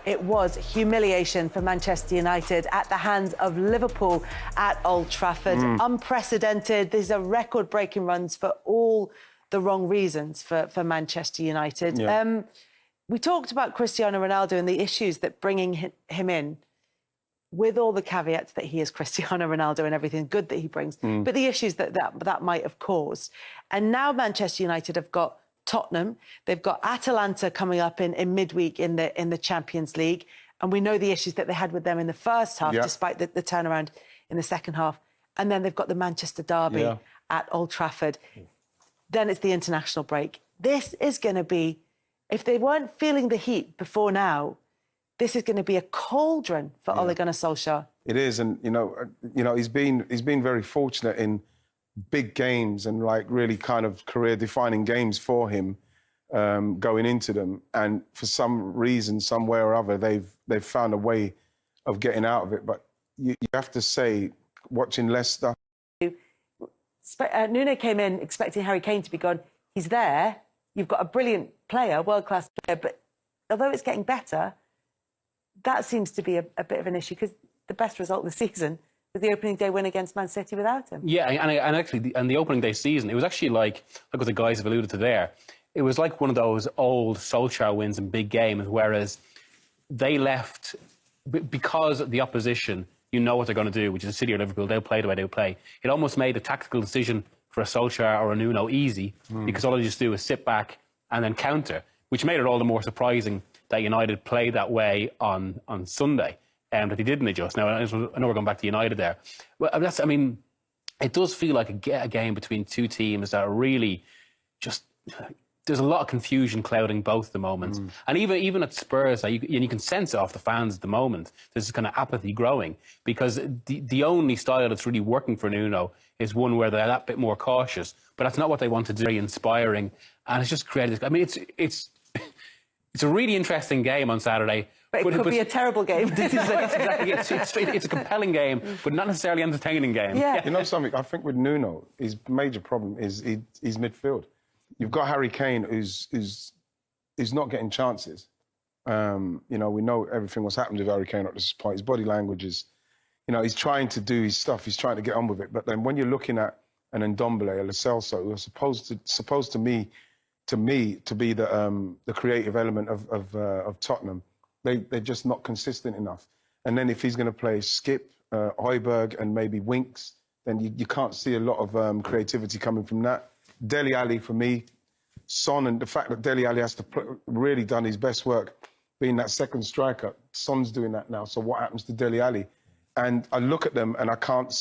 It was humiliation for Manchester United at the hands of Liverpool at Old Trafford. Unprecedented. These are record-breaking runs for all the wrong reasons for Manchester United. Yeah. We talked about Cristiano Ronaldo and the issues that bringing him in, with all the caveats that he is Cristiano Ronaldo and everything good that he brings, but the issues that might have caused. And now Manchester United have got Tottenham, they've got Atalanta coming up in midweek in the Champions League, and we know the issues that they had with them in the first half, despite the turnaround in the second half. And then they've got the Manchester derby at Old Trafford. Then it's the international break. This is going to be, if they weren't feeling the heat before now, this is going to be a cauldron for Ole Gunnar Solskjaer. It is, and you know, he's been very fortunate in big games and like really kind of career-defining games for him, going into them. And for some reason, somewhere or other, they've found a way of getting out of it. But you have to say, watching Leicester, Nuno came in expecting Harry Kane to be gone. He's there. You've got a brilliant player, world-class player, but although it's getting better, that seems to be a bit of an issue, because the best result of the season was the opening day win against Man City without him. Yeah, and actually, the opening day season, it was actually like what the guys have alluded to there. It was like one of those old Solskjaer wins in big games, whereas they left because of the opposition. You know what they're going to do, which is City or Liverpool. They'll play the way they'll play. It almost made a tactical decision for a Solskjaer or a Nuno easy, because all they just do is sit back and then counter, which made it all the more surprising that United played that way on Sunday, that they didn't adjust. Now, I know we're going back to United there. Well, I mean, it does feel like a game between two teams that are really just... There's a lot of confusion clouding both at the moment. And even at Spurs, you can sense it off the fans at the moment. There's this kind of apathy growing, because the only style that's really working for Nuno is one where they're that bit more cautious. But that's not what they want to do. Very inspiring. And it's just created... I mean, it's a really interesting game on Saturday. But it could be a terrible game. Exactly. It's a compelling game, but not necessarily entertaining game. Yeah. You know something? I think with Nuno, his major problem is his midfield. You've got Harry Kane, who's not getting chances. You know, we know everything what's happened with Harry Kane at this point. His body language is, you know, he's trying to do his stuff. He's trying to get on with it. But then when you're looking at an Ndombele, a Lo Celso, who are supposed to me to be the creative element of Tottenham, they're just not consistent enough. And then if he's going to play Skip, Højbjerg and maybe Winks, then you can't see a lot of creativity coming from that. Dele Alli, for me, Son, and the fact that Dele Alli has to really done his best work being that second striker. Son's doing that now, so what happens to Dele Alli? And I look at them and I can't,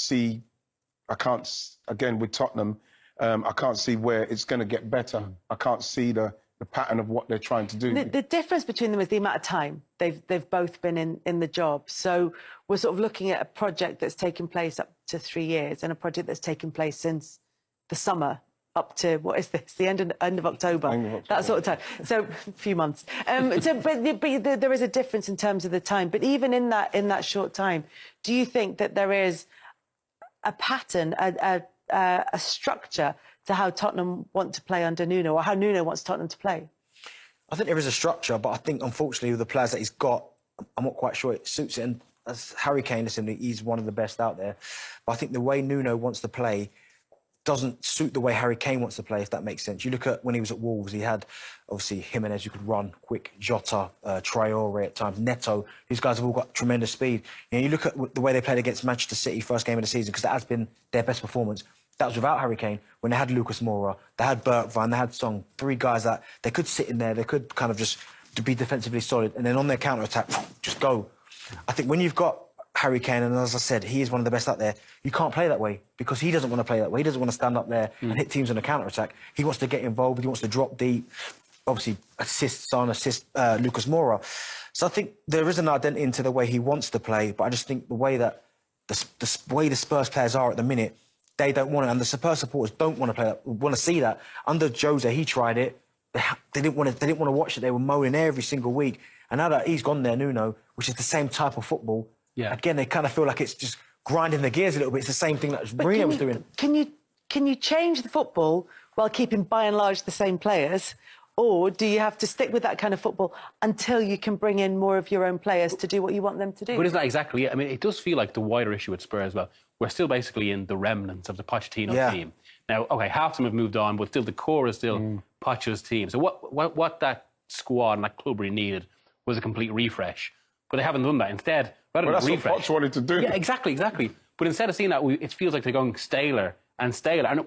again, with Tottenham, I can't see where it's going to get better. I can't see the pattern of what they're trying to do. The difference between them is the amount of time they've both been in the job. So we're sort of looking at a project that's taken place up to 3 years, and a project that's taken place since the summer up to, what is this, the end of October, that sort of time. So a few months. But there is a difference in terms of the time. But even in that short time, do you think that there is a pattern, a structure to how Tottenham want to play under Nuno, or how Nuno wants Tottenham to play? I think there is a structure, but I think, unfortunately, with the players that he's got, I'm not quite sure it suits it. And as Harry Kane, listen, he's one of the best out there. But I think the way Nuno wants to play doesn't suit the way Harry Kane wants to play, if that makes sense. You look at when he was at Wolves, he had, obviously, Jimenez, who could run quick, Jota, Traore at times, Neto. These guys have all got tremendous speed. You know, you look at the way they played against Manchester City first game of the season, because that has been their best performance. That was without Harry Kane, when they had Lucas Moura, they had Bergwijn, they had Song, three guys that they could sit in there, they could kind of just to be defensively solid, and then on their counter-attack, just go. I think when you've got Harry Kane, and as I said, he is one of the best out there, you can't play that way, because he doesn't want to play that way. He doesn't want to stand up there and hit teams on a counter-attack. He wants to get involved, he wants to drop deep, obviously assist Lucas Moura. So I think there is an identity into the way he wants to play, but I just think the way that the way the Spurs players are at the minute, they don't want it, and the Spurs supporters don't want to play that, want to see that. Under Jose, he tried it. They didn't want to watch it. They were moaning every single week. And now that he's gone there, Nuno, which is the same type of football, again, they kind of feel like it's just grinding the gears a little bit. It's the same thing that Mourinho was doing. Can you change the football while keeping, by and large, the same players? Or do you have to stick with that kind of football until you can bring in more of your own players to do what you want them to do? But isn't that exactly it? I mean, it does feel like the wider issue with Spurs as well. We're still basically in the remnants of the Pochettino team. Now, OK, half of them have moved on, but still the core is still Poch's team. So what that squad and that club really needed was a complete refresh. But they haven't done that. Instead, rather than that's refresh... what Poch wanted to do. Yeah, exactly. But instead of seeing that, it feels like they're going staler and staler. And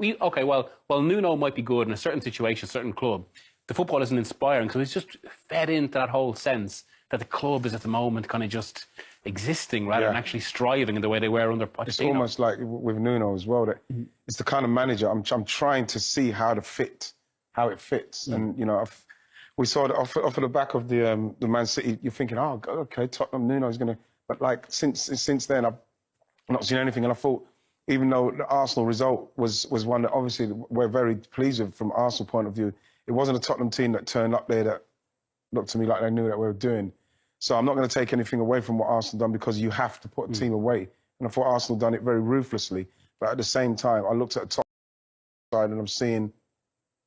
while Nuno might be good in a certain situation, a certain club, the football isn't inspiring, so he's just fed into that whole sense that the club is at the moment kind of just existing rather than actually striving in the way they were under Pochettino. It's almost like with Nuno as well, that it's the kind of manager I'm trying to see how it fits. And, you know, we saw it off the back of the Man City, you're thinking, oh, OK, Tottenham, Nuno's going to... But, like, since then, I've not seen anything. And I thought, even though the Arsenal result was one that obviously we're very pleased with from Arsenal point of view, it wasn't a Tottenham team that turned up there that looked to me like they knew that we were doing. So I'm not going to take anything away from what Arsenal done, because you have to put a team away. And I thought Arsenal done it very ruthlessly. But at the same time, I looked at the top side and I'm seeing,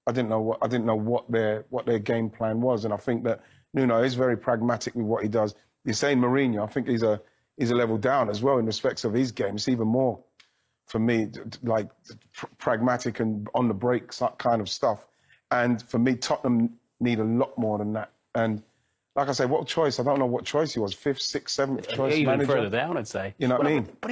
I didn't know what their game plan was. And I think that Nuno is very pragmatic with what he does. You're saying Mourinho, I think he's a level down as well in respects of his game. It's even more, for me, like pragmatic and on the brakes kind of stuff. And for me, Tottenham need a lot more than that. And like I say, what choice? I don't know what choice he was. 5th, 6th, 7th choice even manager. further down, I'd say. You know what I mean? But